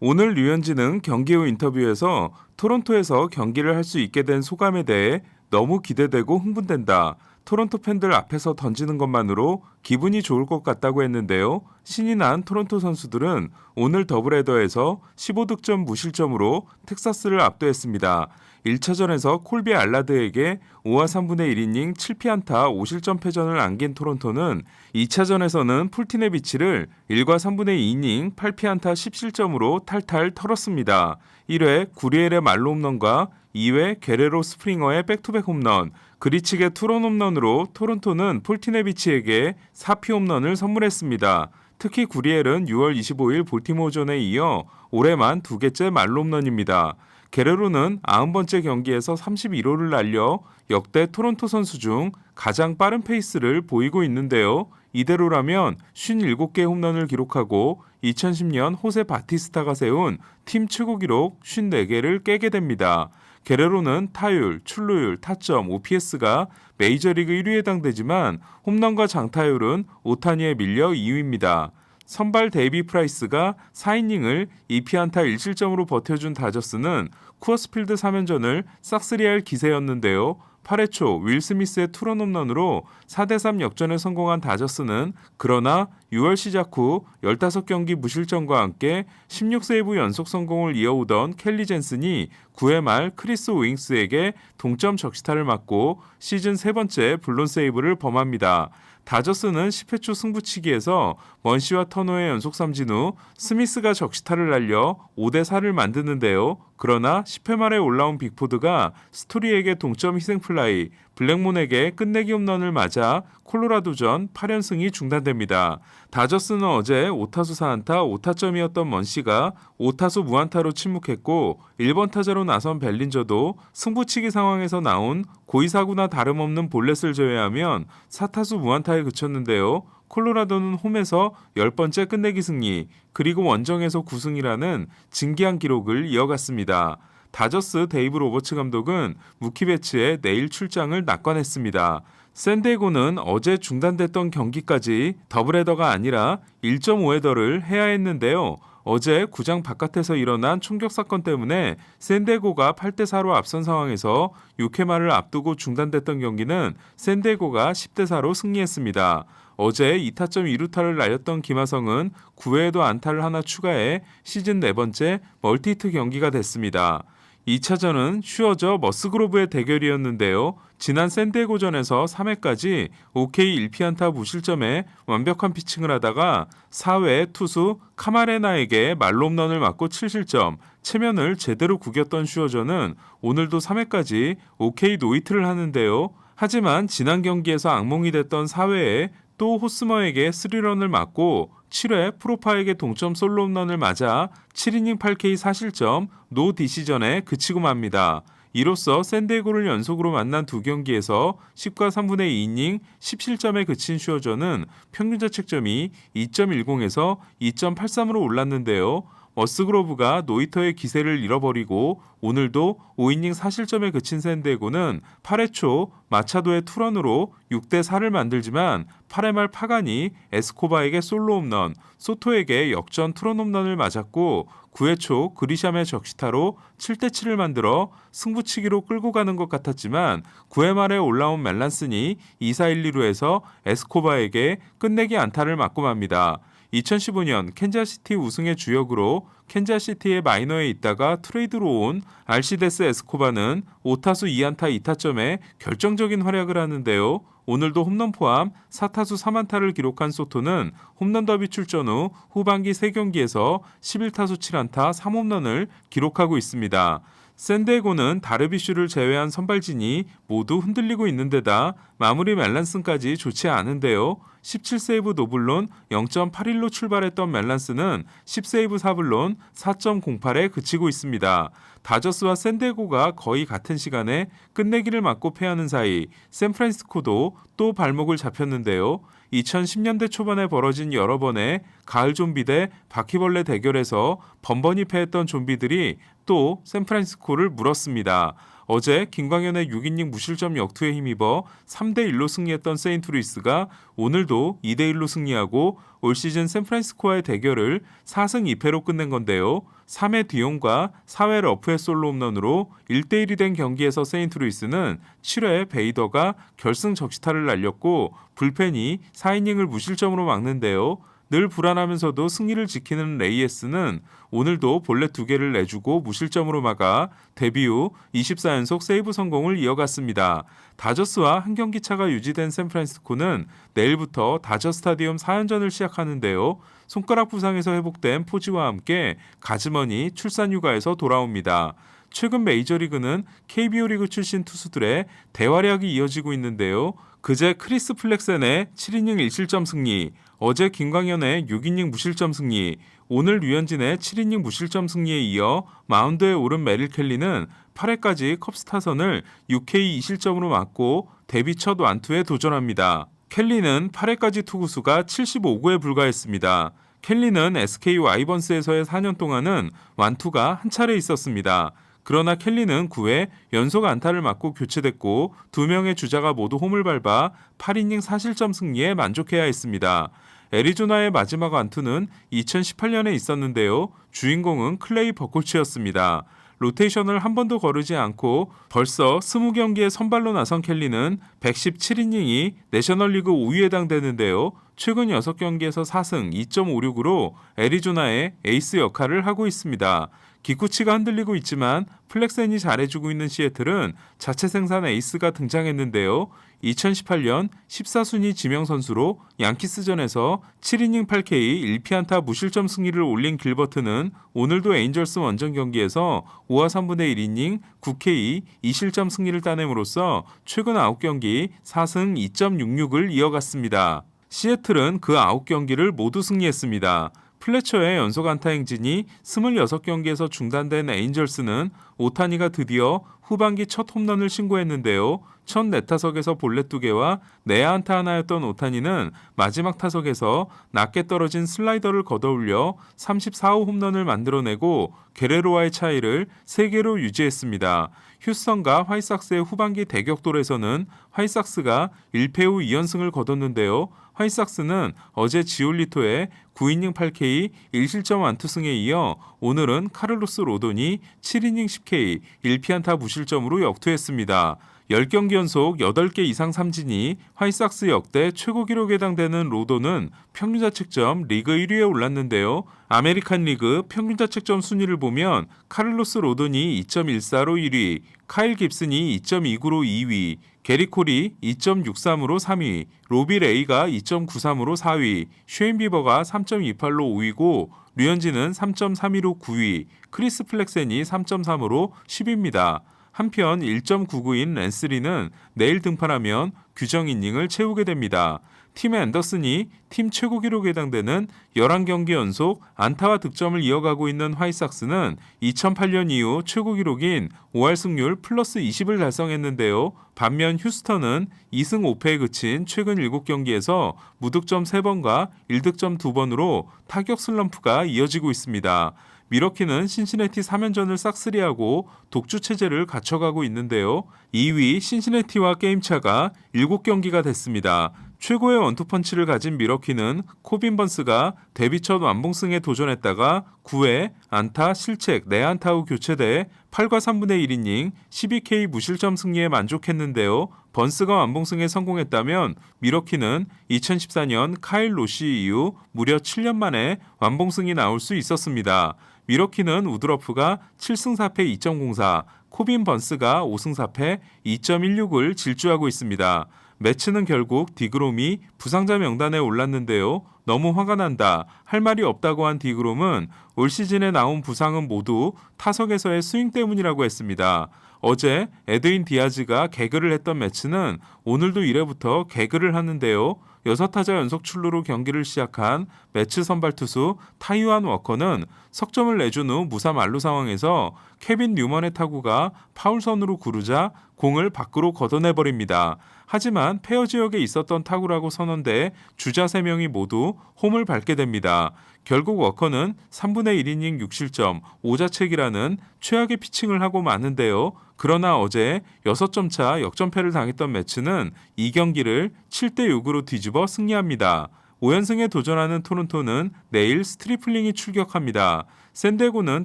오늘 류현진은 경기 후 인터뷰에서 토론토에서 경기를 할 수 있게 된 소감에 대해 너무 기대되고 흥분된다. 토론토 팬들 앞에서 던지는 것만으로 기분이 좋을 것 같다고 했는데요. 신이 난 토론토 선수들은 오늘 더블헤더에서 15득점 무실점으로 텍사스를 압도했습니다. 1차전에서 콜비 알라드에게 5와 3분의 1이닝 7피안타 5실점 패전을 안긴 토론토는 2차전에서는 풀티네비치를 1과 3분의 2이닝 8피안타 10실점으로 탈탈 털었습니다. 1회 구리엘의 말로 홈런과 2회 게레로 스프링어의 백투백 홈런, 그리치의 투런 홈런으로 토론토는 폴티네비치에게 4피 홈런을 선물했습니다. 특히 구리엘은 6월 25일 볼티모어전에 이어 올해만 2개째 말로 홈런입니다. 게레로는 90번째 경기에서 31호를 날려 역대 토론토 선수 중 가장 빠른 페이스를 보이고 있는데요. 이대로라면 57개의 홈런을 기록하고 2010년 호세 바티스타가 세운 팀 최고 기록 54개를 깨게 됩니다. 게레로는 타율, 출루율, 타점, OPS가 메이저리그 1위에 해당되지만 홈런과 장타율은 오타니에 밀려 2위입니다. 선발 데이비 프라이스가 4이닝을 2피안타 1실점으로 버텨준 다저스는 쿠어스필드 3연전을 싹쓸이할 기세였는데요. 8회 초 윌 스미스의 투런 홈런으로 4대3 역전에 성공한 다저스는 그러나 6월 시작 후 15경기 무실점과 함께 16세이브 연속 성공을 이어오던 켈리 젠슨이 9회 말 크리스 우잉스에게 동점 적시타를 맞고 시즌 세 번째 블론 세이브를 범합니다. 다저스는 10회 초 승부치기에서 먼시와 터너의 연속 삼진 후 스미스가 적시타를 날려 5대4를 만드는데요. 그러나 10회 말에 올라온 빅포드가 스토리에게 동점 희생플라이, 블랙몬에게 끝내기 홈런을 맞아 콜로라도전 8연승이 중단됩니다. 다저스는 어제 5타수 4안타 5타점이었던 먼시가 5타수 무안타로 침묵했고 1번 타자로 나선 벨린저도 승부치기 상황에서 나온 고의사구나 다름없는 볼넷을 제외하면 4타수 무안타에 그쳤는데요. 콜로라도는 홈에서 10번째 끝내기 승리, 그리고 원정에서 9승이라는 진기한 기록을 이어갔습니다. 다저스 데이브 로버츠 감독은 무키 배츠의 내일 출장을 낙관했습니다. 샌디에고는 어제 중단됐던 경기까지 더블헤더가 아니라 1.5헤더를 해야 했는데요. 어제 구장 바깥에서 일어난 총격 사건 때문에 샌디에고가 8대4로 앞선 상황에서 6회 말을 앞두고 중단됐던 경기는 샌디에고가 10대4로 승리했습니다. 어제 2타점 2루타를 날렸던 김하성은 9회에도 안타를 하나 추가해 시즌 4번째 멀티히트 경기가 됐습니다. 2차전은 슈어저 머스그로브의 대결이었는데요. 지난 샌디에고전에서 3회까지 OK 1피안타 무실점에 완벽한 피칭을 하다가 4회 투수 카마레나에게 말로 홈런을 맞고 7실점, 체면을 제대로 구겼던 슈어저는 오늘도 3회까지 OK 노히트를 하는데요. 하지만 지난 경기에서 악몽이 됐던 4회에 또 호스머에게 3런을 맞고 7회 프로파에게 동점 솔로 홈런을 맞아 7이닝 8K 4실점 노 디시전에 그치고 맙니다. 이로써 샌디에고를 연속으로 만난 두 경기에서 10과 3분의 2이닝 10실점에 그친 슈어저는 평균 자책점이 2.10에서 2.83으로 올랐는데요. 머스그로브가 노히터의 기세를 잃어버리고 오늘도 5이닝 4실점에 그친 샌디에고는 8회 초 마차도의 투런으로 6대4를 만들지만 8회 말 파간이 에스코바에게 솔로 홈런, 소토에게 역전 투런 홈런을 맞았고 9회 초 그리샴의 적시타로 7대7을 만들어 승부치기로 끌고 가는 것 같았지만 9회 말에 올라온 멜란슨이 2사 1, 2루에서 에스코바에게 끝내기 안타를 맞고 맙니다. 2015년 캔자시티 우승의 주역으로 캔자시티의 마이너에 있다가 트레이드로 온 알시데스 에스코바는 5타수 2안타 2타점에 결정적인 활약을 하는데요. 오늘도 홈런 포함 4타수 3안타를 기록한 소토는 홈런 더비 출전 후 후반기 3경기에서 11타수 7안타 3홈런을 기록하고 있습니다. 샌디에고는 다르비슈를 제외한 선발진이 모두 흔들리고 있는 데다 마무리 멜란슨까지 좋지 않은데요. 17세이브 노블론 0.81로 출발했던 멜란스는 10세이브 4블론 4.08에 그치고 있습니다. 다저스와 샌디에고가 거의 같은 시간에 끝내기를 맞고 패하는 사이 샌프란시스코도 또 발목을 잡혔는데요. 2010년대 초반에 벌어진 여러 번의 가을 좀비 대 바퀴벌레 대결에서 번번이 패했던 좀비들이 또 샌프란시스코를 물었습니다. 어제 김광현의 6이닝 무실점 역투에 힘입어 3대1로 승리했던 세인트루이스가 오늘도 2대1로 승리하고 올 시즌 샌프란시스코와의 대결을 4승 2패로 끝낸 건데요. 3회 디온과 4회 러프의 솔로 홈런으로 1대1이 된 경기에서 세인트루이스는 7회 베이더가 결승 적시타를 날렸고 불펜이 4이닝을 무실점으로 막는데요. 늘 불안하면서도 승리를 지키는 레이에스는 오늘도 볼넷 2개를 내주고 무실점으로 막아 데뷔 후 24연속 세이브 성공을 이어갔습니다. 다저스와 한 경기 차가 유지된 샌프란시스코는 내일부터 다저 스타디움 4연전을 시작하는데요. 손가락 부상에서 회복된 포지와 함께 가즈먼이 출산 휴가에서 돌아옵니다. 최근 메이저리그는 KBO 리그 출신 투수들의 대활약이 이어지고 있는데요. 그제 크리스 플렉센의 7이닝 1실점 승리, 어제 김광현의 6이닝 무실점 승리, 오늘 류현진의 7이닝 무실점 승리에 이어 마운드에 오른 메릴 켈리는 8회까지 컵스 타선을 6K 2실점으로 막고 데뷔 첫 완투에 도전합니다. 켈리는 8회까지 투구수가 75구에 불과했습니다. 켈리는 SK 와이번스에서의 4년 동안은 완투가 한 차례 있었습니다. 그러나 켈리는 9회 연속 안타를 맞고 교체됐고 2명의 주자가 모두 홈을 밟아 8이닝 4실점 승리에 만족해야 했습니다. 애리조나의 마지막 완투는 2018년에 있었는데요. 주인공은 클레이 버콜츠였습니다. 로테이션을 한 번도 거르지 않고 벌써 20경기에 선발로 나선 켈리는 117이닝이 내셔널리그 5위에 해당되는데요. 최근 6경기에서 4승 2.56으로 애리조나의 에이스 역할을 하고 있습니다. 기쿠치가 흔들리고 있지만 플렉센이 잘해주고 있는 시애틀은 자체 생산 에이스가 등장했는데요. 2018년 14순위 지명 선수로 양키스전에서 7이닝 8K 1피안타 무실점 승리를 올린 길버트는 오늘도 에인절스 원정 경기에서 5와 3분의 1이닝 9K 2실점 승리를 따냄으로써 최근 9경기 4승 2.66을 이어갔습니다. 시애틀은 그 9경기를 모두 승리했습니다. 플래처의 연속 안타 행진이 26경기에서 중단된 에인절스는 오타니가 드디어 후반기 첫 홈런을 신고했는데요. 첫 네타석에서 볼넷 2개와 내야 안타 하나였던 오타니는 마지막 타석에서 낮게 떨어진 슬라이더를 걷어올려 34호 홈런을 만들어내고 게레로와의 차이를 3개로 유지했습니다. 휴스턴과 화이삭스의 후반기 대격돌에서는 화이삭스가 1패 후 2연승을 거뒀는데요. 화이삭스는 어제 지올리토의 9이닝 8K 1실점 완투승에 이어 오늘은 카를로스 로돈이 7이닝 10K 1피안타 무실점으로 역투했습니다. 10경기 연속 8개 이상 삼진이 화이삭스 역대 최고 기록에 해당되는 로돈은 평균자책점 리그 1위에 올랐는데요. 아메리칸 리그 평균자책점 순위를 보면 카를로스 로돈이 2.14로 1위, 카일 깁슨이 2.29로 2위, 게리 콜이 2.63으로 3위, 로비 레이가 2.93으로 4위, 쉐인 비버가 3.28로 5위고 류현진은 3.32로 9위, 크리스 플렉센이 3.3으로 10위입니다. 한편 1.99인 랜스리는 내일 등판하면 규정 이닝을 채우게 됩니다. 팀 앤더슨이 팀 최고 기록에 해당되는 11경기 연속 안타와 득점을 이어가고 있는 화이삭스는 2008년 이후 최고 기록인 5할 승률 플러스 20을 달성했는데요. 반면 휴스턴은 2승 5패에 그친 최근 7경기에서 무득점 3번과 1득점 2번으로 타격 슬럼프가 이어지고 있습니다. 미러키는 신시내티 3연전을 싹쓸이하고 독주 체제를 갖춰가고 있는데요. 2위 신시내티와 게임차가 7경기가 됐습니다. 최고의 원투펀치를 가진 미러키는 코빈 번스가 데뷔 첫 완봉승에 도전했다가 9회 안타, 실책, 내안타 후 교체돼 8과 3분의 1이닝 12K 무실점 승리에 만족했는데요. 번스가 완봉승에 성공했다면 미러키는 2014년 카일 로시 이후 무려 7년 만에 완봉승이 나올 수 있었습니다. 미러키는 우드러프가 7승 4패 2.04, 코빈 번스가 5승 4패 2.16을 질주하고 있습니다. 매치는 결국 디그롬이 부상자 명단에 올랐는데요. 너무 화가 난다, 할 말이 없다고 한 디그롬은 올 시즌에 나온 부상은 모두 타석에서의 스윙 때문이라고 했습니다. 어제 에드윈 디아즈가 개그를 했던 매치는 오늘도 1회부터 개그를 하는데요. 6타자 연속 출루로 경기를 시작한 매치 선발 투수 타이완 워커는 석점을 내준 후 무사 만루 상황에서 케빈 뉴먼의 타구가 파울선으로 구르자 공을 밖으로 걷어내버립니다. 하지만 페어 지역에 있었던 타구라고 선언돼 주자 3명이 모두 홈을 밟게 됩니다. 결국 워커는 3분의 1이닝 6실점 5자책이라는 최악의 피칭을 하고 마는데요. 그러나 어제 6점 차 역전패를 당했던 매츠는 이 경기를 7대 6으로 뒤집어 승리합니다. 5연승에 도전하는 토론토는 내일 스트리플링이 출격합니다. 샌디에고는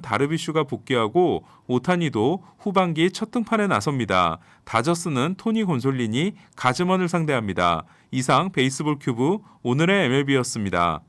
다르비슈가 복귀하고 오타니도 후반기 첫 등판에 나섭니다. 다저스는 토니 곤솔린이 가즈먼을 상대합니다. 이상 베이스볼 큐브 오늘의 MLB였습니다.